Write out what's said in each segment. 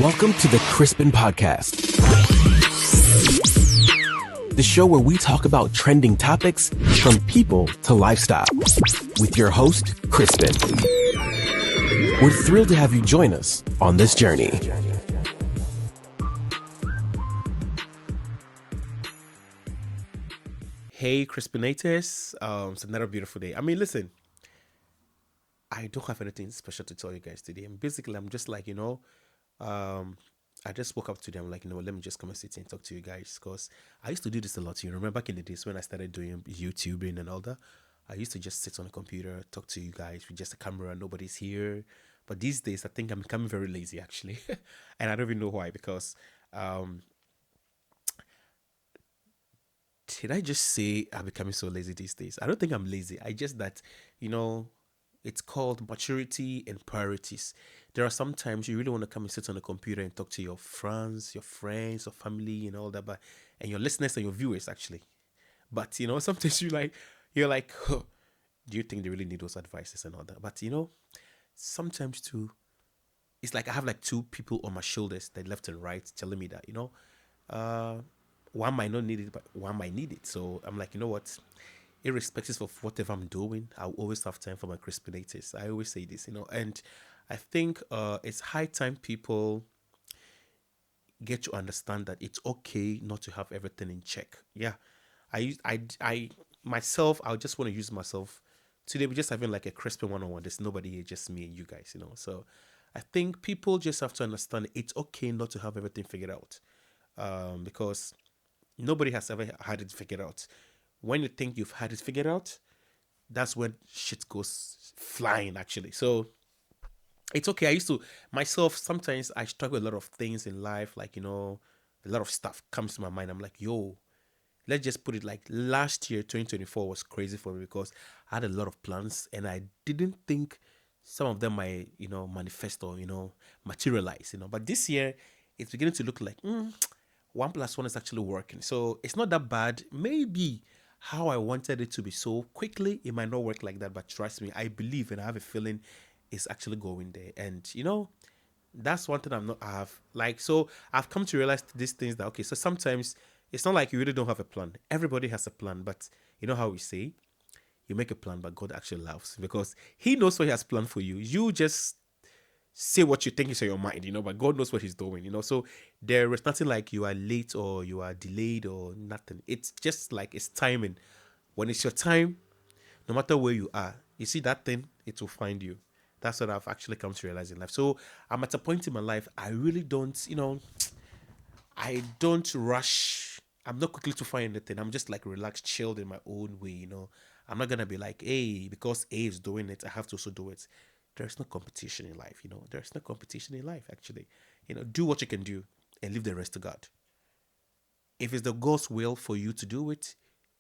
Welcome to the Crispin podcast, the show where we talk about trending topics from people to lifestyle with your host, Crispin. We're thrilled to have you join us on this journey. Hey, Crispinators. It's another beautiful day. I mean, listen, I don't have anything special to tell you guys today. And basically, I'm just like, I just woke up today. I'm like, let me just come and sit and talk to you guys. Because I used to do this a lot. You remember back in the days when I started doing YouTubing and all that? I used to just sit on the computer, talk to you guys with just a camera. Nobody's here. But these days, I think I'm becoming very lazy, actually. And I don't even know why. Because did I just say I'm becoming so lazy these days? I don't think I'm lazy. I just that, it's called maturity and priorities. There are some times you really want to come and sit on the computer and talk to your friends, or family and all that, and your listeners and your viewers actually. But sometimes you're like, huh, do you think they really need those advices and all that? But sometimes too, it's like I have like two people on my shoulders, that left and right, telling me that, one might not need it, but one might need it. So I'm like, you know what? Irrespective of whatever I'm doing, I'll always have time for my crispinators. I always say this, and I think it's high time people get to understand that it's okay not to have everything in check. Yeah, I myself, I just want to use myself today. We're just having like a Crispin one-on-one. There's nobody here, just me and you guys, So I think people just have to understand it's okay not to have everything figured out, because nobody has ever had it figured out. When you think you've had it figured out, that's when shit goes flying, actually. So it's okay. I used to, myself, sometimes I struggle with a lot of things in life, like, a lot of stuff comes to my mind. I'm like, yo, let's just put it like last year, 2024 was crazy for me because I had a lot of plans and I didn't think some of them might, manifest or, materialize, But this year, it's beginning to look like, 1+1 is actually working. So it's not that bad. Maybe how I wanted it to be so quickly, it might not work like that. But trust me, I believe and I have a feeling it's actually going there. And that's one thing I've come to realize these things that, okay, so sometimes it's not like you really don't have a plan. Everybody has a plan, but you know how we say, you make a plan, but God actually laughs because he knows what he has planned for you. You just say what you think is on your mind, but God knows what he's doing, So there is nothing like you are late or you are delayed or nothing. It's just like it's timing. When it's your time, no matter where you are, you see that thing, it will find you. That's what I've actually come to realize in life. So I'm at a point in my life, I really don't, I don't rush. I'm not quickly to find anything. I'm just like relaxed, chilled in my own way, I'm not going to be like, hey, because A is doing it, I have to also do it. There's no competition in life, There's no competition in life, actually. Do what you can do and leave the rest to God. If it's the God's will for you to do it,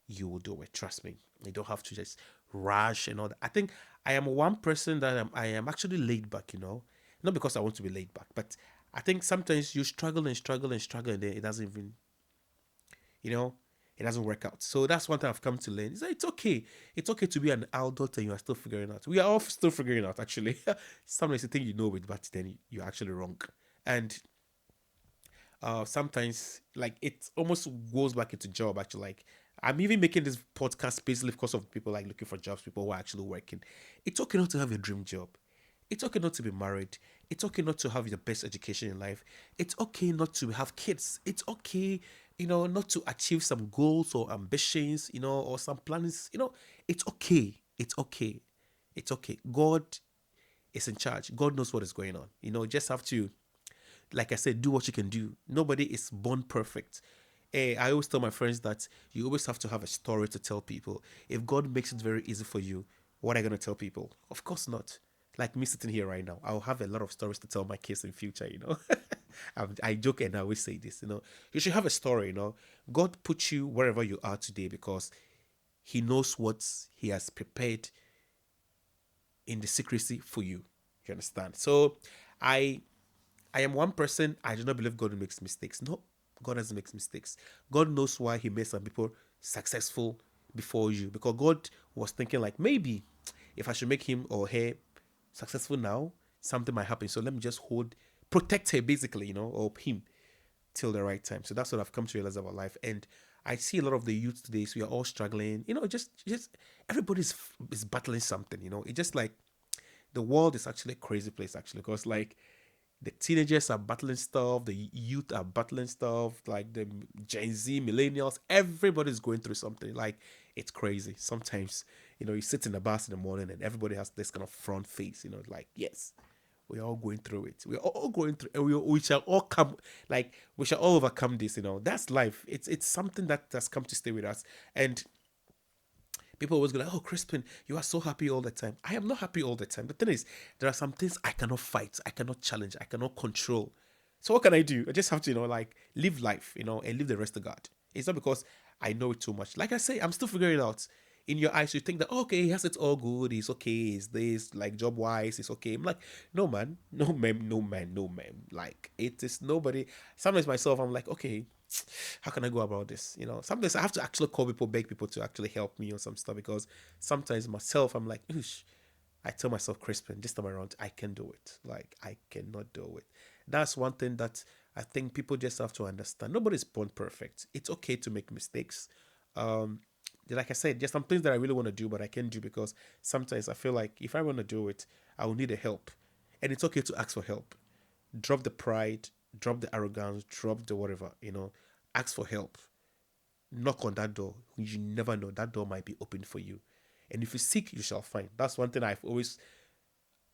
you will do it. Trust me. You don't have to just rush and all that. I think I am one person that I am actually laid back, Not because I want to be laid back, but I think sometimes you struggle and struggle and struggle and then it doesn't even, it doesn't work out. So that's one thing I've come to learn. Is that it's okay. It's okay to be an adult and you are still figuring out. We are all still figuring out, actually. Sometimes you think you know it, but then you're actually wrong. And sometimes, like, it almost goes back into job, actually. Like, I'm even making this podcast basically because of people like looking for jobs, people who are actually working. It's okay not to have a dream job. It's okay not to be married. It's okay not to have the best education in life. It's okay not to have kids. It's okay, not to achieve some goals or ambitions, or some plans. It's okay. It's okay. It's okay. God is in charge. God knows what is going on. Just have to, like I said, do what you can do. Nobody is born perfect. I always tell my friends that you always have to have a story to tell people. If God makes it very easy for you, what are you going to tell people? Of course not. Like me sitting here right now, I'll have a lot of stories to tell my kids in future, I joke and I always say this, You should have a story, God put you wherever you are today because he knows what he has prepared in the secrecy for you. You understand? So I am one person, I do not believe God makes mistakes. No, God doesn't make mistakes. God knows why he made some people successful before you. Because God was thinking like, maybe if I should make him or her successful now, something might happen. So let me just hold protect her basically, or him till the right time. So that's what I've come to realize about life. And I see a lot of the youth today, so we are all struggling. Just everybody's is battling something. It's just like the world is actually a crazy place actually, because like the teenagers are battling stuff, the youth are battling stuff, like the Gen Z, millennials, everybody's going through something. Like it's crazy. Sometimes, you sit in the bus in the morning and everybody has this kind of front face, like, yes, we're all going through it. We're all going through, and we shall all come, like, we shall all overcome this, That's life. It's something that has come to stay with us. And people always go like, "Oh, Crispin, you are so happy all the time." I am not happy all the time. The thing is, there are some things I cannot fight, I cannot challenge, I cannot control. So what can I do? I just have to, like, live life, and leave the rest to God. It's not because I know it too much. Like I say, I'm still figuring it out. In your eyes, you think that, okay, he has it all good, he's okay, he's this, like, job wise, it's okay. I'm like, no man, no man, no man, no man. Like, it is nobody. Sometimes myself, I'm like, okay, how can I go about this? Sometimes I have to actually call people, beg people to actually help me on some stuff, because sometimes myself, I'm like, oosh, I tell myself, Crispin, this time around, I can do it. Like, I cannot do it. That's one thing that I think people just have to understand. Nobody's born perfect. It's okay to make mistakes. Um, like I said, there's some things that I really want to do, but I can't do because sometimes I feel like if I want to do it, I will need a help. And it's okay to ask for help. Drop the pride, drop the arrogance, drop the whatever, ask for help. Knock on that door. You never know. That door might be open for you. And if you seek, you shall find. That's one thing I've always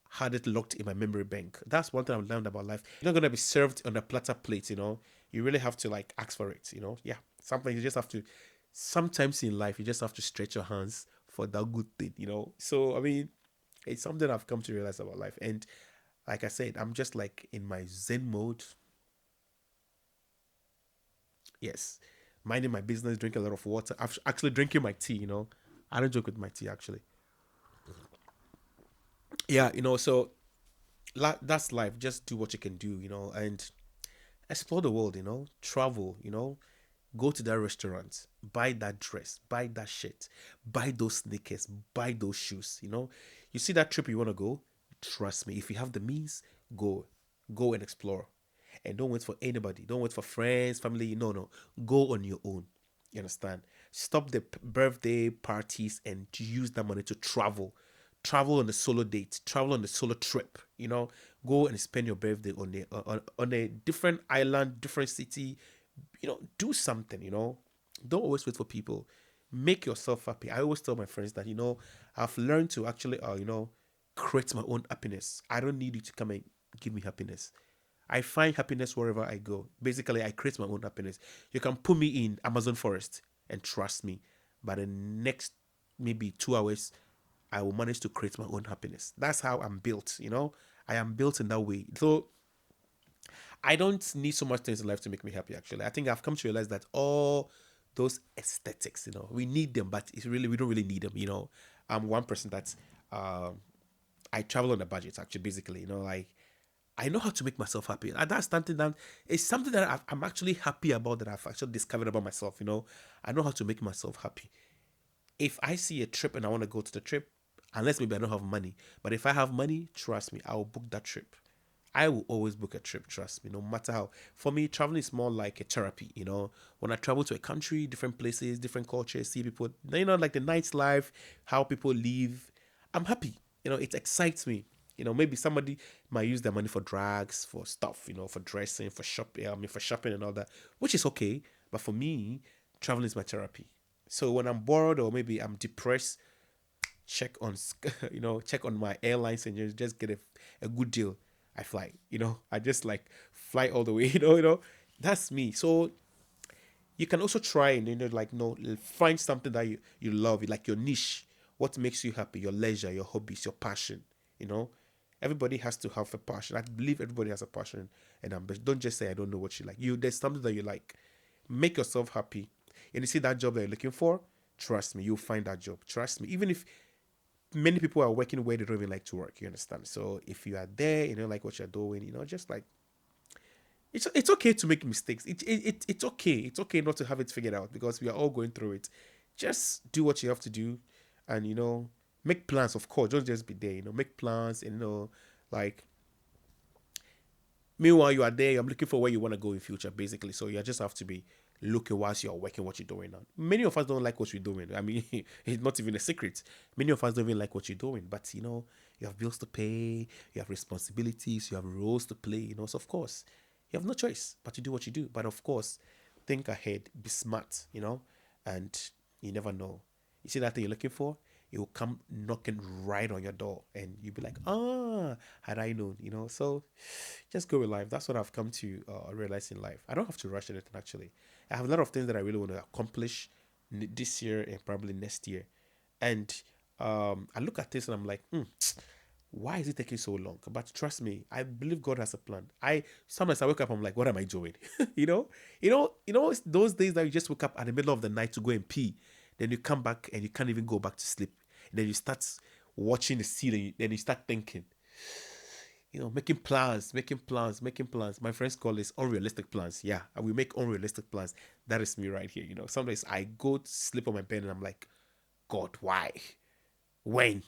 had it locked in my memory bank. That's one thing I've learned about life. You're not gonna be served on a platter plate. You really have to, like, ask for it. Yeah. Sometimes you just have to. Sometimes in life, you just have to stretch your hands for that good thing. So I mean, it's something I've come to realize about life. And like I said, I'm just like in my Zen mode. Yes, minding my business, drinking a lot of water. Actually drinking my tea. I don't joke with my tea actually. Yeah, so that's life. Just do what you can do, and explore the world, travel, go to that restaurant, buy that dress, buy that shirt, buy those sneakers, buy those shoes. You see that trip you want to go, trust me, if you have the means, go and explore. And don't wait for anybody, don't wait for friends, family. No, go on your own. You understand? Stop the birthday parties and to use that money to travel on a solo date, travel on a solo trip. Go and spend your birthday on a different island, different city. Do something. Don't always wait for people. Make yourself happy. I always tell my friends that, I've learned to actually create my own happiness. I don't need you to come and give me happiness. I find happiness wherever I go. Basically, I create my own happiness. You can put me in Amazon forest and trust me, by the next maybe 2 hours, I will manage to create my own happiness. That's how I'm built. I am built in that way. So I don't need so much things in life to make me happy, actually. I think I've come to realize that all those aesthetics, we need them, but we don't really need them. I'm one person that's, I travel on a budget, actually, basically, like, I know how to make myself happy. And that's something that is something that I'm actually happy about, that I've actually discovered about myself. I know how to make myself happy. If I see a trip and I want to go to the trip, unless maybe I don't have money, but if I have money, trust me, I will book that trip. I will always book a trip, trust me, no matter how. For me, traveling is more like a therapy. When I travel to a country, different places, different cultures, see people, like the nightlife, how people live, I'm happy. It excites me. Maybe somebody might use their money for drugs, for stuff, for dressing, for shopping, for shopping and all that, which is okay. But for me, traveling is my therapy. So when I'm bored or maybe I'm depressed, check on check on my airlines and just get a good deal. I fly. I just like fly all the way. That's me. So you can also try and like find something that you love, like your niche, what makes you happy, your leisure, your hobbies, your passion. you know Everybody has to have a passion. I believe everybody has a passion and ambition. Don't just say I don't know what you like. There's something that you like. Make yourself happy. And you see that job that you're looking for, trust me, you'll find that job. Trust me. Even if many people are working where they don't even like to work, you understand? So if you are there, you don't like what you're doing, just like, it's okay to make mistakes. It's okay. It's okay not to have it figured out, because we are all going through it. Just do what you have to do, and make plans. Of course, don't just be there. Make plans, and like, Meanwhile, you are there, you're looking for where you want to go in future, basically. So you just have to be looking whilst you're working what you're doing now. Many of us don't like what we're doing. I mean, it's not even a secret. Many of us don't even like what you're doing. But you have bills to pay, you have responsibilities, you have roles to play, So of course, you have no choice but to do what you do. But of course, think ahead, be smart, and you never know. You see that thing you're looking for? It will come knocking right on your door, and you'll be like, had I known, So just go with life. That's what I've come to realize in life. I don't have to rush anything, actually. I have a lot of things that I really want to accomplish this year and probably next year. And I look at this and I'm like, why is it taking so long? But trust me, I believe God has a plan. I sometimes I wake up, I'm like, what am I doing? It's those days that you just wake up at the middle of the night to go and pee, then you come back and you can't even go back to sleep. And then you start watching the ceiling, then you start thinking, making plans, making plans, making plans. My friends call this unrealistic plans. Yeah, and we make unrealistic plans. That is me right here. Sometimes I go to sleep on my bed and I'm like, God, why? When?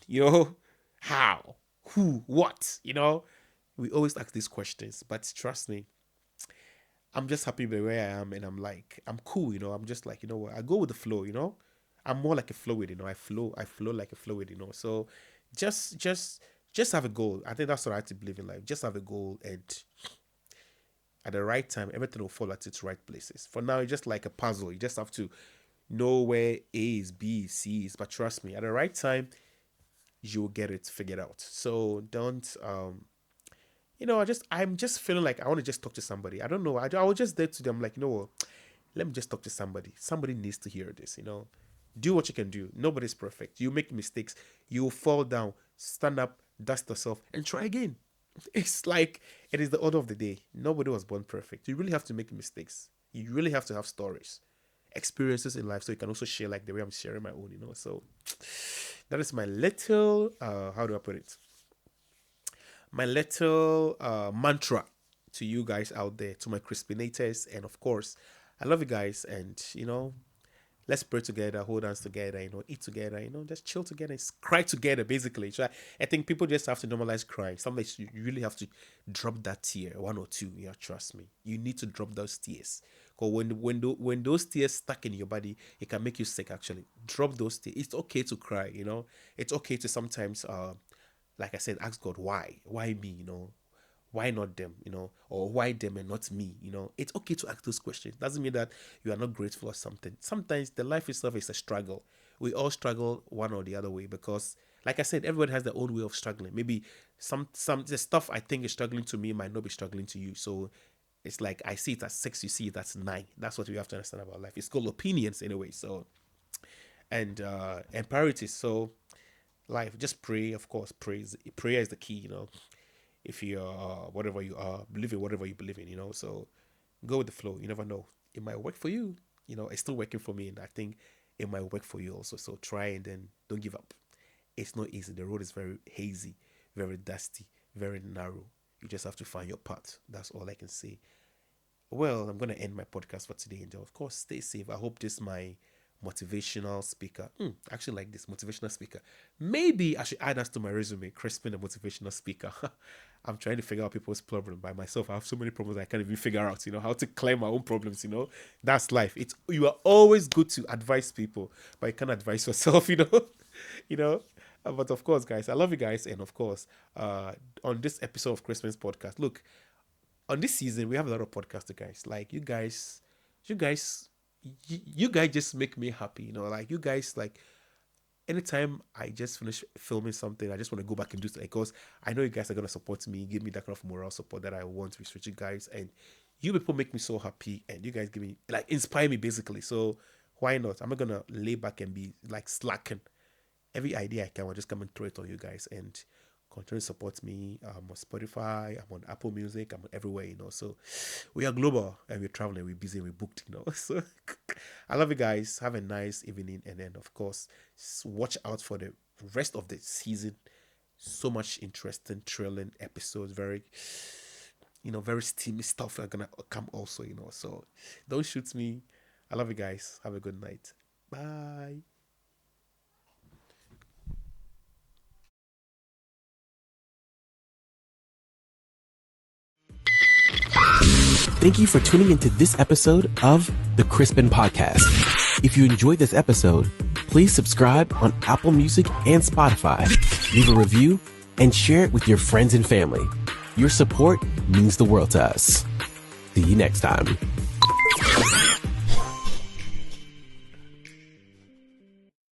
How? Who? What? We always ask these questions, but trust me, I'm just happy with where I am, and I'm like, I'm cool. I'm just like, what? I go with the flow. I'm more like a fluid. I flow like a fluid. So just, just, just have a goal. I think that's what I have to believe in life. Just have a goal, and at the right time, everything will fall at its right places. For now, it's just like a puzzle. You just have to know where A is, B is, C is. But trust me, at the right time, you'll get it figured out. So don't I'm just feeling like I want to just talk to somebody. I don't know. I was just there to them like, what? Let me just talk to somebody. Somebody needs to hear this. Do what you can do. Nobody's perfect. You make mistakes. You fall down, stand up, dust yourself, and try again. It's like it is the order of the day. Nobody was born perfect. You really have to make mistakes. You really have to have stories, experiences in life, so you can also share like the way I'm sharing my own. So that is my little how do I put it? My little mantra to you guys out there, to my Crispinators, and of course, I love you guys, and let's pray together, hold hands together, eat together, just chill together, cry together, basically. So I think people just have to normalize crying. Sometimes you really have to drop that tear, one or two. Yeah, trust me, you need to drop those tears. Because when those tears stuck in your body, it can make you sick. Actually, drop those tears. It's okay to cry. It's okay to sometimes like I said, ask God why me, why not them, or why them and not me, It's okay to ask those questions. Doesn't mean that you are not grateful or something. Sometimes the life itself is a struggle. We all struggle one or the other way because, like I said, everybody has their own way of struggling. Maybe some the stuff I think is struggling to me might not be struggling to you. So it's like I see it as 6, you see it as 9. That's what we have to understand about life. It's called opinions anyway. So and priorities. So life, just pray. Of course, prayer is the key. If you are whatever you are, believe in whatever you believe in. So go with the flow. You never know. It might work for you. It's still working for me, and I think it might work for you also. So try and then don't give up. It's not easy. The road is very hazy, very dusty, very narrow. You just have to find your path. That's all I can say. Well, I'm gonna end my podcast for today, and of course, stay safe. I hope this my motivational speaker. I actually like this motivational speaker. Maybe I should add that to my resume. Crispin, the motivational speaker. I'm trying to figure out people's problem by myself. I have so many problems I can't even figure out. How to clear my own problems. That's life. You are always good to advise people, but you can't advise yourself. you know. But of course, guys, I love you guys, and of course, on this episode of Crispin's podcast, look, on this season we have a lot of podcasters, guys. Like you guys, you guys just make me happy. Like you guys, like anytime I just finish filming something, I just want to go back and do it because I know you guys are gonna support me, give me that kind of moral support that I want with you guys, and you people make me so happy, and you guys give me like inspire me basically. So why not? I'm not gonna lay back and be like slacking. Every idea I can, I'll just come and throw it on you guys and continue to support me. I'm on Spotify, I'm on Apple Music, I'm on everywhere, So we are global and we're traveling, we're busy, we're booked. So I love you guys. Have a nice evening, and then of course watch out for the rest of the season. So much interesting, thrilling episodes. Very, very steamy stuff are gonna come also. So don't shoot me. I love you guys. Have a good night. Bye. Thank you for tuning into this episode of the Crispin Podcast. If you enjoyed this episode, please subscribe on Apple Music and Spotify, leave a review, and share it with your friends and family. Your support means the world to us. See you next time.